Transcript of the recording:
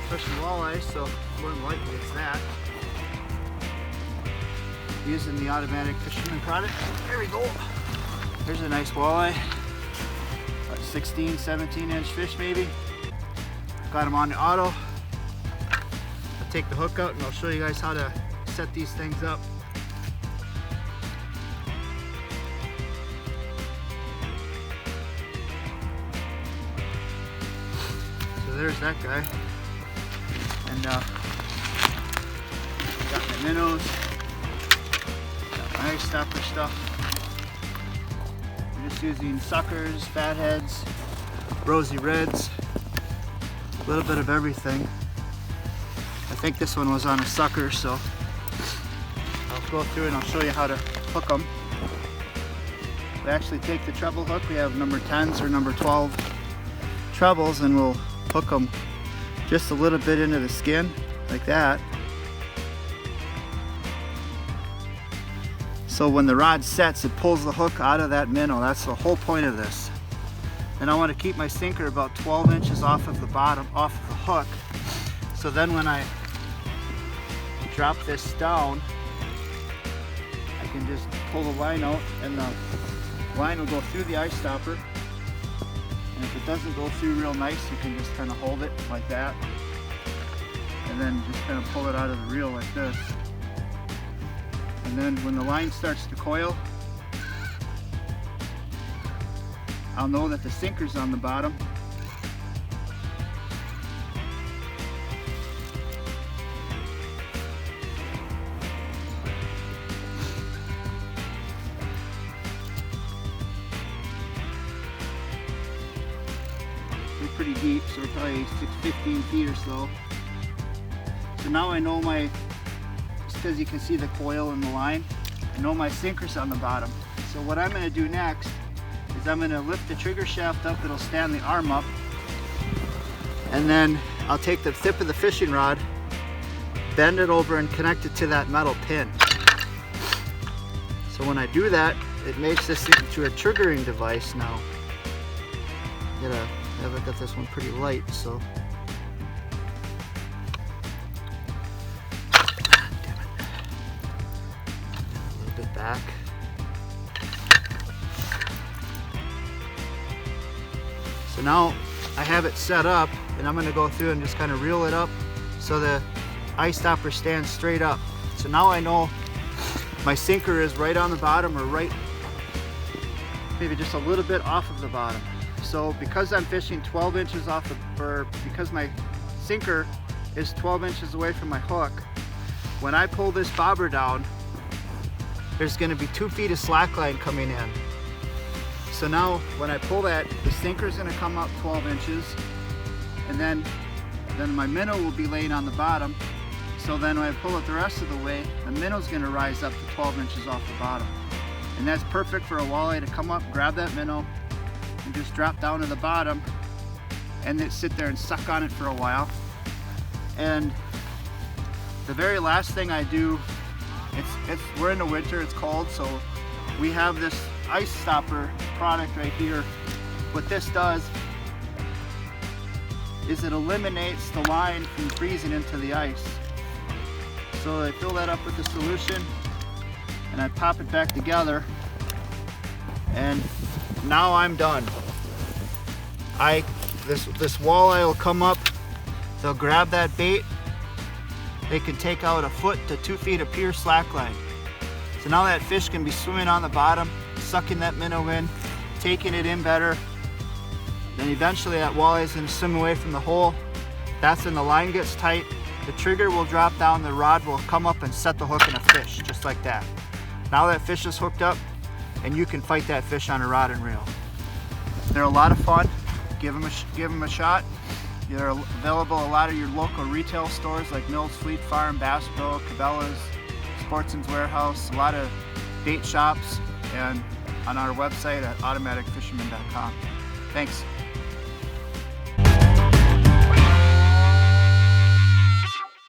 fishing walleye, so more than likely it's that. Using the Automatic Fisherman product. There we go. Here's a nice walleye. About 16, 17 inch fish maybe. Got him on the auto. I'll take the hook out and I'll show you guys how to set these things up. So there's that guy. And got my minnows. Got my ice stopper stuff. I'm just using suckers, fatheads, rosy reds, a little bit of everything. I think this one was on a sucker, so I'll go through and I'll show you how to hook them. We actually take the treble hook. We have number 10s or number 12 trebles, and we'll hook them just a little bit into the skin like that. So when the rod sets, it pulls the hook out of that minnow. That's the whole point of this. And I want to keep my sinker about 12 inches off of the bottom, off of the hook. So then when I drop this down, I can just pull the line out and the line will go through the ice stopper. And if it doesn't go through real nice, you can just kind of hold it like that. And then just kind of pull it out of the reel like this. And then when the line starts to coil, I'll know that the sinker's on the bottom. We're pretty deep, so we're probably 15 feet or so. So now I know my, just because you can see the coil in the line, I know my sinker's on the bottom. So what I'm going to do next is I'm going to lift the trigger shaft up. It'll stand the arm up, and then I'll take the tip of the fishing rod, bend it over and connect it to that metal pin. So when I do that, it makes this into a triggering device now. I've got this one pretty light, so back. So now I have it set up, and I'm going to go through and just kind of reel it up so the ice stopper stands straight up. So now I know my sinker is right on the bottom, or right maybe just a little bit off of the bottom. So because I'm fishing 12 inches off or because my sinker is 12 inches away from my hook, when I pull this bobber down, there's going to be 2 feet of slack line coming in. So now when I pull that, the sinker's going to come up 12 inches, and then my minnow will be laying on the bottom. So then when I pull it the rest of the way, the minnow's going to rise up to 12 inches off the bottom. And that's perfect for a walleye to come up, grab that minnow, and just drop down to the bottom, and then sit there and suck on it for a while. And the very last thing I do, we're in the winter, it's cold, so we have this ice stopper product right here. What this does is it eliminates the line from freezing into the ice. So I fill that up with the solution and I pop it back together, and now I'm done. This walleye will come up, they'll grab that bait, they can take out 1 foot to 2 feet of pure slack line. So now that fish can be swimming on the bottom, sucking that minnow in, taking it in better. Then eventually that walleye is going to swim away from the hole. That's when the line gets tight. The trigger will drop down, the rod will come up and set the hook in a fish, just like that. Now that fish is hooked up, and you can fight that fish on a rod and reel. They're a lot of fun. Give them a shot. They're available at a lot of your local retail stores like Mills, Fleet Farm, Bass Pro, Cabela's, Sportsman's Warehouse, a lot of bait shops, and on our website at automaticfisherman.com. Thanks.